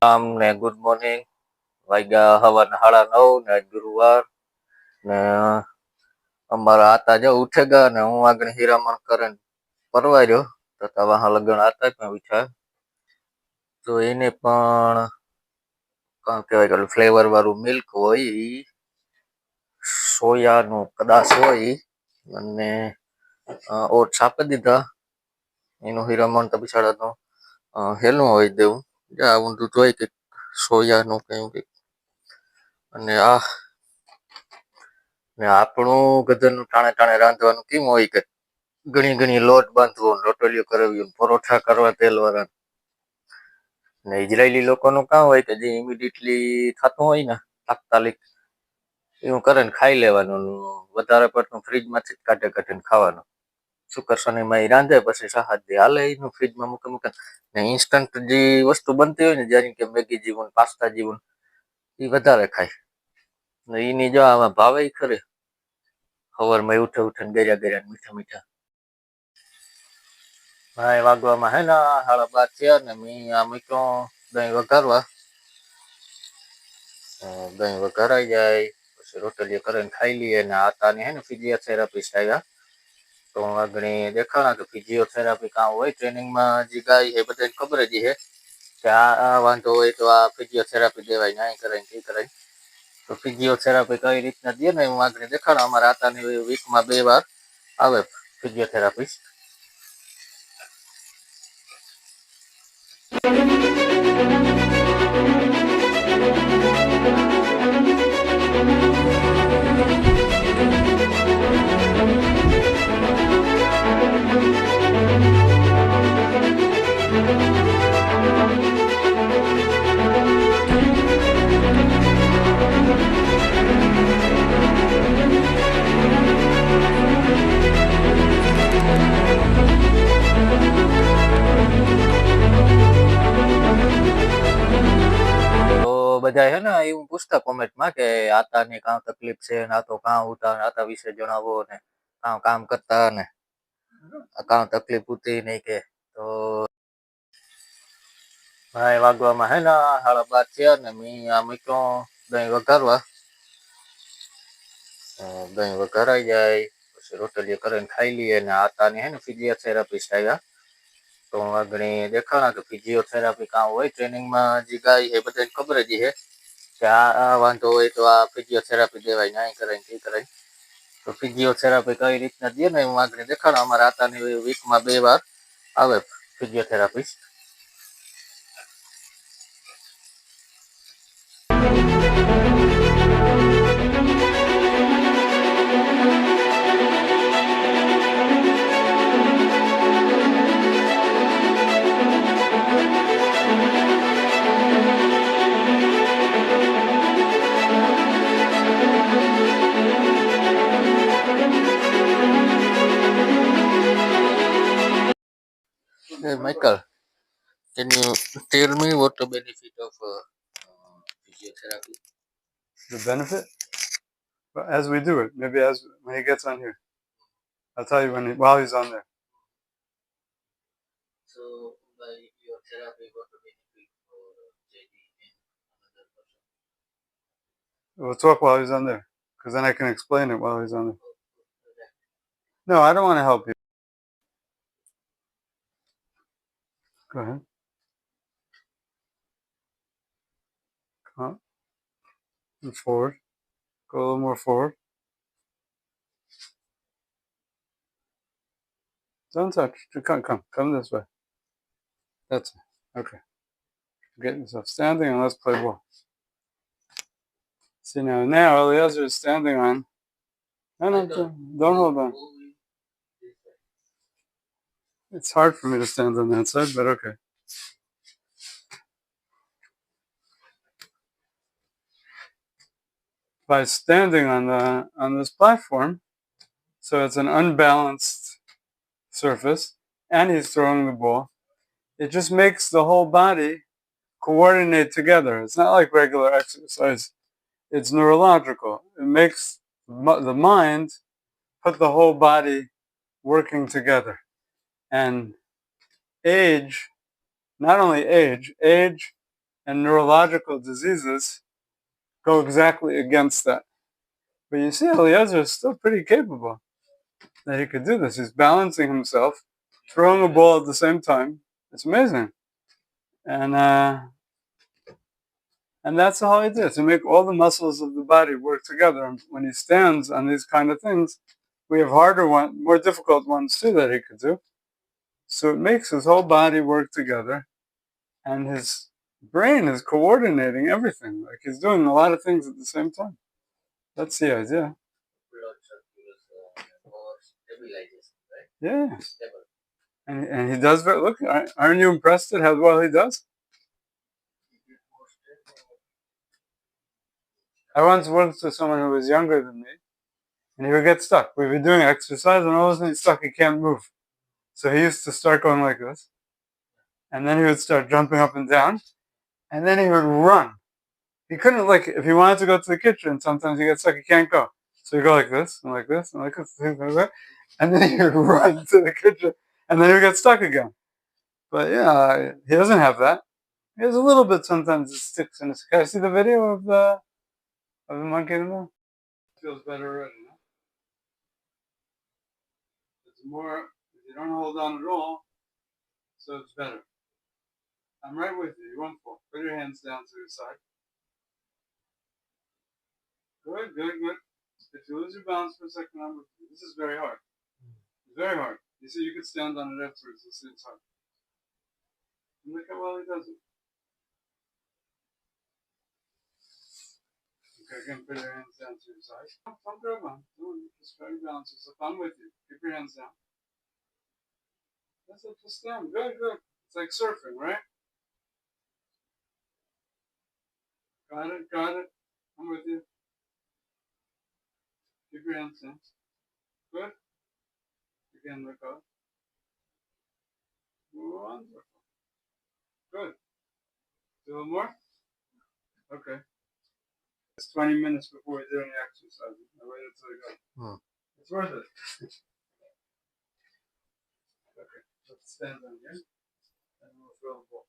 ને good morning. વાગ્યા હવાના 9:30 ને આજ ગુરુવાર ને અમારા આતા જો ઉઠેગા ને હું આગળ હીરામણ કરીને પરવાર્યો તો તવા લગણ આતા પણ ઉઠ્યા તો એને પણ કાં કહેવાય કે ફ્લેવર વાળું મિલ્ક હોય ઈ સોયાનું કદાચ હોય અને ઓટ્સ આપી દીધા એનું હીરામણ તો બિચારાનું હેલું હોય દેવું આ ઊંધું જોઈ કે સોયાનું કઈ અને આપણું ગધરનું ટાણે ટાણે રાંધવાનું કેમ હોય કે ઘણી ઘણી લોટ બાંધવો રોટલીઓ કરવી પરોઠા કરવા તેલ વાળા ને ઇઝરાયલી લોકોનું કામ હોય કે જે ઇમિડિયેટલી થતું હોય ને તાત્કાલિક એવું કરે ને ખાઈ લેવાનું વધારે પડતું ફ્રીજમાંથી જ કાઢીને ખાવાનું શુકર શનિમાં એ રાંધે પછી સાહાદ હાલે એનું ફ્રીજમાં મૂકે ને ઇન્સ્ટન્ટ જે વસ્તુ બનતી હોય ને જ્યારે કે મેગી જીવન પાસ્તા જીવન એ વધારે ખાય ને એની જો આમાં ભાવે ખરે સવારમાં ઉઠે ને ગર્યા મીઠા મીઠા હા એ વાગવામાં હે ને 12:30 થયા ને મેં આ મૂક્યો દહીં વઘારવા દહીં વઘારાઈ જાય પછી રોટલીઓ કરીને ખાઈ લઈએ ને આતાની હે ને ફિઝિયોથેરાપિસ્ટ આવ્યા તો આગળ દેખાણા કે ફિઝિયોથેરાપી કામ હોય ટ્રેનિંગમાં જે ગાય એ બધાને ખબર જ છે કે આ વાંધો હોય તો આ ફિઝિયોથેરાપી દેવાય નાય કરાય તે કરાય તો ફિઝિયોથેરાપી કઈ રીતના દે ને હું આગળ દેખાડા અમારા આતાની વીકમાં 2 વાર આવે ફિઝિયોથેરાપિસ્ટ. બધા હે ને એવું પૂછતા કોમેન્ટમાં કે આતાની કાં તકલીફ છે ને આ તો કાં ઉતા આતા વિશે જણાવો ને કામ કરતા ને કાં તકલીફ ઉતી નહીં કે તો હા એ વાગવામાં હે ને 12:30 થયા ને મેં આ મૂક્યો દહીં વઘારવા દહીં વઘારાઈ જાય પછી રોટલીઓ કરીને ખાઈ લઈએ ને આતાની હે ને ફિઝિયોથેરાપિસ્ટ આવ્યા તો આગળ દેખાણા કે ફિઝિયોથેરાપી કામ હોય ટ્રેનિંગમાં જે ગાય એ બધાને ખબર જ છે કે આ વાંધો હોય તો આ ફિઝિયોથેરાપી દેવાય નાય કરાય તે કરાય તો ફિઝિયોથેરાપી કઈ રીતના દે ને હું આગળ દેખાડા અમારા આતાની વીકમાં 2 વાર આવે physiotherapist. Hey Michael, can you tell me what the benefit of physiotherapy? The benefit? But as we do it, maybe as when he gets on here. I'll tell you while he's on there. So by your therapy, what the benefit for JD and another person? We'll talk while he's on there, because then I can explain it while he's on there. No, I don't want to help you. Go ahead. Come and forward. Go a little more forward. Don't touch. Come this way. That's it. Okay. Get yourself standing and let's play ball. See now Eliezer is standing on. No, don't hold on. It's hard for me to stand on that side, but okay. By standing on this platform, so it's an unbalanced surface, and he's throwing the ball. It just makes the whole body coordinate together. It's not like regular exercise. It's neurological. It makes the mind put the whole body working together. And age, not only age and neurological diseases go exactly against that. But you see, Eliezer is still pretty capable that he could do this. He's balancing himself, throwing a ball at the same time. It's amazing. And that's the whole idea, to make all the muscles of the body work together. And when he stands on these kind of things, we have harder ones, more difficult ones too that he could do. So it makes his whole body work together, and his brain is coordinating everything. Like he's doing a lot of things at the same time. That's the idea. Yeah. And he does very, look, aren't you impressed at how well he does? I once worked with someone who was younger than me, and he would get stuck. We'd be doing exercise, and all of a sudden he's stuck, he can't move. So he used to start going like this, and then he would start jumping up and down, and then he would run. He couldn't, like, if he wanted to go to the kitchen, sometimes he gets stuck, he can't go. So he'd go like this, and like this, and like this, and then he would run to the kitchen, and then he would get stuck again. But yeah, he doesn't have that. He has a little bit sometimes, it sticks in his. Can I see the video of the monkey in the middle? Feels better already, no? It's more, if you don't hold on at all, so it's better. I'm right with you. You won't fall. Put your hands down to your side. Good, good, good. If you lose your balance for a second, I'm with you. This is very hard. It's very hard. You see, you could stand on it afterwards. You'll see it's hard. And look how well he does it. Okay, again, put your hands down to your side. Don't grab on. Just try to balance yourself. I'm with you. Keep your hands down. That's it. Just stand. Good, good. It's like surfing, right? Got it, got it. I'm with you. Keep your hands down. Good. Again, look up. Wonderful. Good. Do a little more? Okay. It's 20 minutes before we do any exercise. I waited until you go. It's worth it. Okay. Let's stand on here. And we'll throw the ball.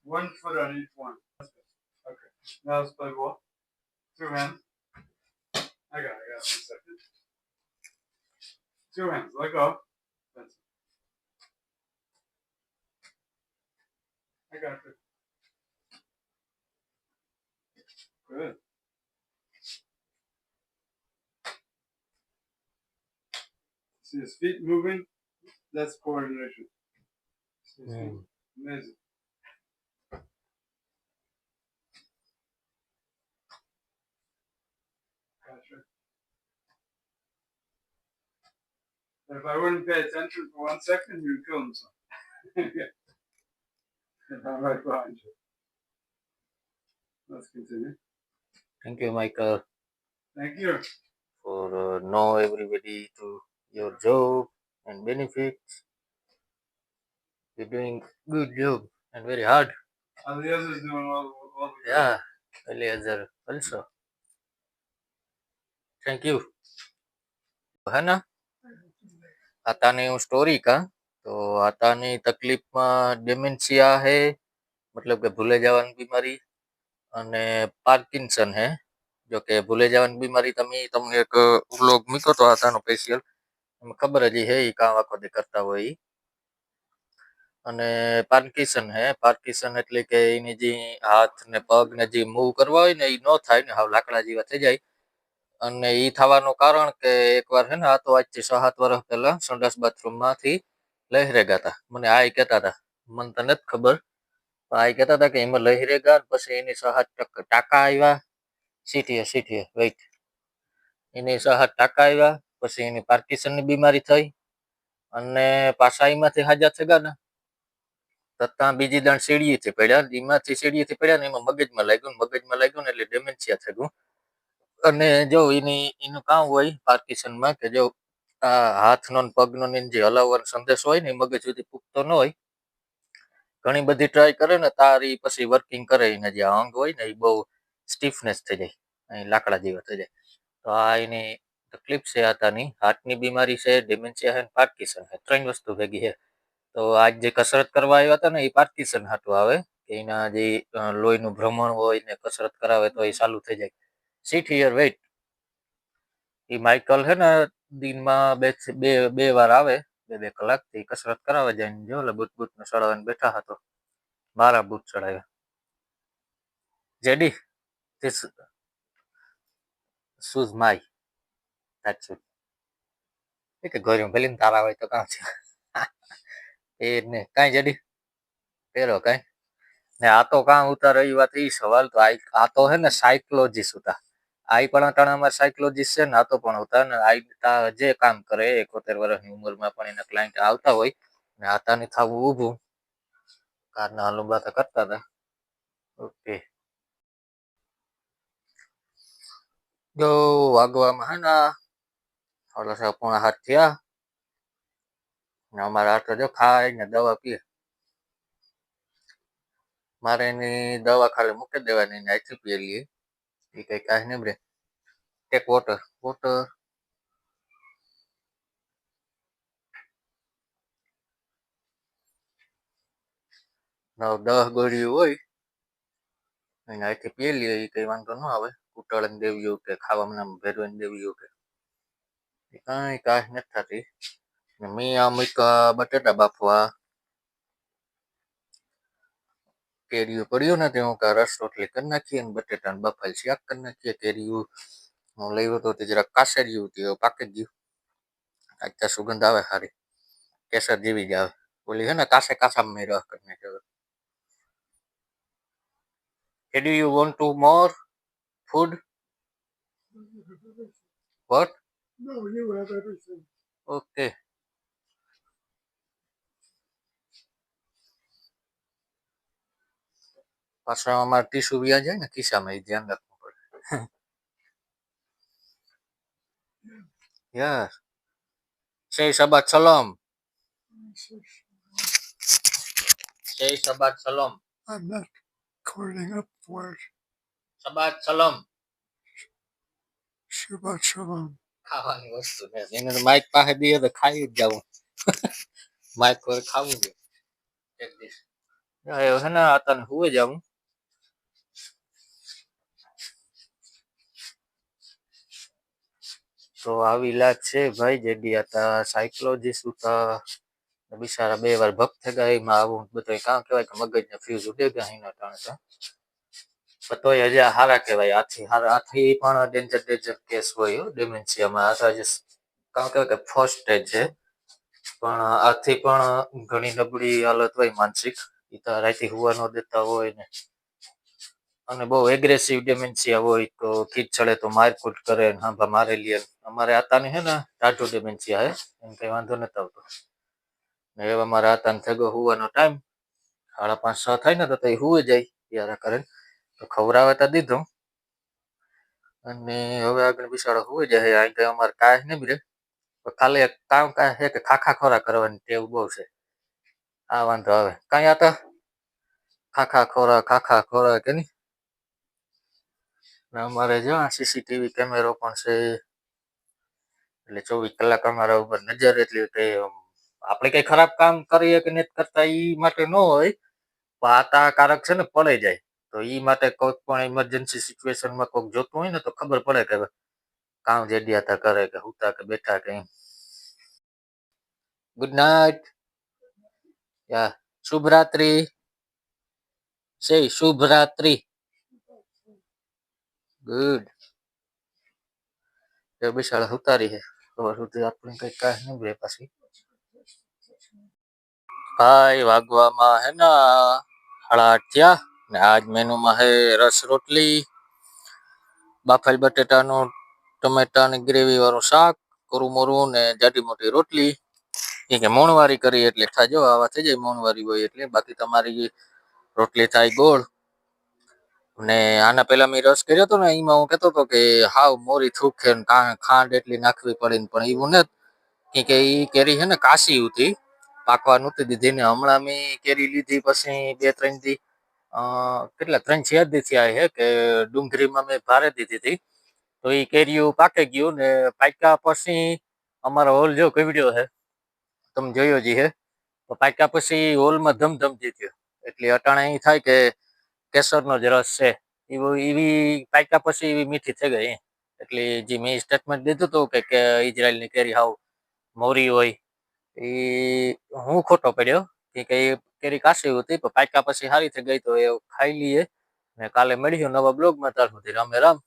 1 foot on each one. Okay. Now let's play ball. 2 hands. I got it. 1 second. 2 hands. Let go. That's it. I got it. Good. See his feet moving? That's coordination. See his feet? Amazing. Gotcha. If I wouldn't pay attention for 1 second, he would kill himself. If I'm right behind you. Let's continue. Thank you, Michael, Thank you. for know everybody to your job and benefits. You're doing good job and very hard. Eliezer is doing all the Yeah, Eliezer also. Thank you. है ना આતાની હું story કા તો આતાની તકલીફમાં dementia હે મતલબ કે ભૂલે જવાની બીમારી અને પાર્કિન્સન હે જો કે ભૂલે જવાની બીમારી તમને એક વ્લોગ મૂક્યો તો આતાનો સ્પેશિયલ ખબર જ હે ઈ કામ આખો દી કરતા હોય ઈ અને પાર્કિન્સન હે પાર્કિન્સન એટલે કે એની જે હાથ ને પગ ને જે મૂવ કરવા હોય ને ઈ ન થાય ને હાવ લાકડા જેવા થઈ જાય અને ઈ થવાનું કારણ કે એકવાર હે ને આ તો આજથી 6-7 વર્ષ પહેલા સંડાસ બાથરૂમમાંથી લહેરેગા હતા મને આ કહેતા હતા મને તો નથી ખબર પણ આ કહેતા હતા કે એમાં લહેરેગા પછી એની 6-7 ટાંકા આવ્યા સીટીએ વેઇટ એની 6-7 ટાંકા આવ્યા પછી એની પાર્કિન્સનની બીમારી થઈ અને પાછા એમાંથી હાજા થયા ને તો ત્યાં બીજી દાણ સીડીએથી પડ્યા એમાંથી સીડીએથી પડ્યા ને એમાં મગજમાં લાગ્યું ને એટલે ડેમેન્શિયા થઈ ગયું અને જો એનું કામ હોય પાર્કિન્સનમાં કે જો આ હાથનો ને પગનો ને જે હલાવવાનો સંદેશ હોય ને એ મગજ સુધી પૂગતો ન હોય ઘણી બધી ટ્રાય કરે ને તારી પછી વર્કિંગ કરે એને જે અંગ હોય ને એ બહુ સ્ટીફનેસ થઈ જાય અહીં લાકડા જેવા થઈ જાય તો આ એની તકલીફ છે આતાની હાર્ટની બીમારી છે ડેમેન્શિયા છે પાર્કિન્સન છે 3 વસ્તુ ભેગી છે તો આજ જે કસરત કરવા આવ્યા હતા ને એ પાર્કિન્સન હાટું આવે કે એના જે લોહીનું ભ્રમણ હોય ને કસરત કરાવે તો એ ચાલુ થઈ જાય. Seat here wait. એ માઇકલ હે ને દિનમાં બે વાર આવે, 2 કલાક થી કસરત કરાવે જાય. જો લે બૂટ ને ચડાવીને બેઠા હતો. મારા બૂટ ચડાવ્યા. જેડી this shoes my. That's it. એ કે ઘરે ભલે ને તારા હોય તો કાં છે. એ ને કાંઈ જેડી પહેરો કાંઈ ને. આ તો કાં ઉતાર રહી વાત એ સવાલ તો આ તો હે ને સાયકોલોજીસ્ટ હતા. આઈ પણ અટાણામાં સાયકોલોજીસ્ટ છે ને. આ તો પણ હતા ને. આ જે કામ કરે 71 વર્ષની ઉંમરમાં પણ એના ક્લાયન્ટ આવતા હોય ને આતાની થાવું ઊભું કારના હલુંબા તો કરતા હતા. ઓકે જો વાગવામાં હે ને 6:45 થયા ને અમારા આટલો જો ખાય ને દવા પીએ. મારે એની દવા ખાલી મૂકી દેવાની ને આથી પીએ લઈએ. એ કઈ કાંઈ નહીં રે. ટેક વોટર 9-10 ગોળીઓ હોય એને અહીંથી પી લઈએ. એ કઈ વાંધો ન આવે. ઉટાળીને દેવી કે ખાવામાં ભેરવીને દેવી કે કાંઈ નથી થતી. મેં અમુક બટેટા બાફવા કેરીયું પડ્યું ને હું રસ રોટલી કરી નાખીએ ને બટેટાને બફાઈ શાક કરી નાખીએ. કેરીયું હું લઈ તો જરાક કાસેર્યું હતું પાકી ગયું. અત્યારે સુગંધ આવે સારી, કેસર જેવી જ આવે. ઓલી હે ને કાસામાં રસ કરી નાખ્યો. Do you want to more food? What? No, you have everything. Okay. પાછા અમારે ટીસુ વ્યા જાય ને ખિસ્સામાં, એ ધ્યાન રાખવું પડે. Yes. Say Shabbat Shalom. Say Shabbat Shalom. I'm not calling up for it. Shabbat Shalom. Shabbat Shalom. ખાવાની વસ્તુ ને એને તો માઇક પાસે દઈએ તો ખાઈ જ જવું. માઇક પર ખાવું છે. એક દિવસ હે ને આતાને હુએ જાવું. તો આવી લાગ છે ભાઈ. જેડી હતા સાયકોલોજીસ્ટ હતા બિચારા 2 વાર ભક્ત થઈ ગયા. એમાં આવું બધું કામ કહેવાય કે મગજને ફ્યુઝ ઉડે ગયા એના ટાણે તો હજી હારા કહેવાય. આથી પણ ડેન્જર કેસ હોય ડેમેન્શિયામાં. આ કામ કહેવાય કે ફર્સ્ટ સ્ટેજ છે. પણ આથી પણ ઘણી નબળી હાલત હોય માનસિક. એ તો રાતે હુવા ન દેતા હોય ને અને બહુ એગ્રેસિવ ડેમેન્શિયા હોય તો ખીચ ચડે તો મારકૂટ કરે ને હાંભા મારે લે. અમારે આતાની હે ને ટાઢું ડેમેન્શિયા હે. એમ કઈ વાંધો નથી આવતો. ને હવે મારા આતાને થઈ ગયો હુવાનો ટાઈમ. 5:30-6 થાય ને તો એ હુવે જાય યારા કરે તો ખવડાવે તો દીધું. અને હવે આગળ બિચારો હુવે જાય. અહીં કઈ અમારે કાંઈ નહીં રે. ખાલી એક કામ કાંઈ છે કે ખાખા ખોરા કરવાની ટેવ બહુ છે. આ વાંધો આવે કાંઈ આતા ખાખા ખોરા કે નહીં. અમારે જો સીસીટીવી કેમેરો પણ છે. એટલે 24 કલાક અમારા ઉપર નજર. એટલી કે આપણે કઈ ખરાબ કામ કરીએ કે નથી કરતા એ માટે ન હોય. વાતાકારક છે ને પડી જાય તો એ માટે કોઈક પણ ઇમરજન્સી સિચ્યુએશનમાં કોઈક જોતું હોય ને તો ખબર પડે કે કામ જેડિયાતા કરે કે હુતા કે બેઠા કે. Good night. યા શુભરાત્રી. સે શુભરાત્રી. ગુડ. એ બિચારા ઉતારી છે. ખબર સુધી આપણે કઈ કાંઈ નહીં રે પાછી. ભાઈ વાગવામાં હે ને 8:30 થયા ને આજ મેનુમાં હે રસ રોટલી, બાફેલ બટેટાનું ટમેટાની ગ્રેવી વાળું શાક, કોરું મોરું ને જાડી મોટી રોટલી. એ કે મોણવારી કરી એટલે ખાજો. આવા થઈ જાય મોણવારી હોય એટલે. બાકી તમારી રોટલી થાય ગોળ. ને આના પેલા મેં રસ કર્યો હતો ને એમાં હું કહેતો હતો કે હાવ મોરી થૂકે ને ખાંડ એટલી નાખવી પડે ને પણ એવું નથી કે એ કેરી છે ને કાશી હતી, પાકવા નહોતી દીધી ને. હમણાં મેં કેરી લીધી પછી 2-3 દી કેટલા 3-4 દી થયા છે કે ડુંગળીમાં મેં ભારે દીધી હતી તો એ કેરીઓ પાકી ગયું ને પાક્યા પછી અમારો હોલ જો કેવડ્યો છે તમે જોયો જ છે. તો પાક્યા પછી હોલમાં ધમધમ જીત્યો એટલે અટાણે અહીં થાય કે કેસરનો જ રસ છે એવી પાક્યા પછી એવી મીઠી થઈ ગઈ એટલે જે મેં સ્ટેટમેન્ટ દીધું હતું કે ઇઝરાયલની કેરી હાવ મોરી હોય એ હું ખોટો પડ્યો કે એ કેરી કાશી હતી પણ પાક્યા પછી સારી થઈ ગઈ તો એ ખાઈ લઈએ ને કાલે મળ્યું નવા બ્લોગમાં. ત્યાર સુધી રામે રામ.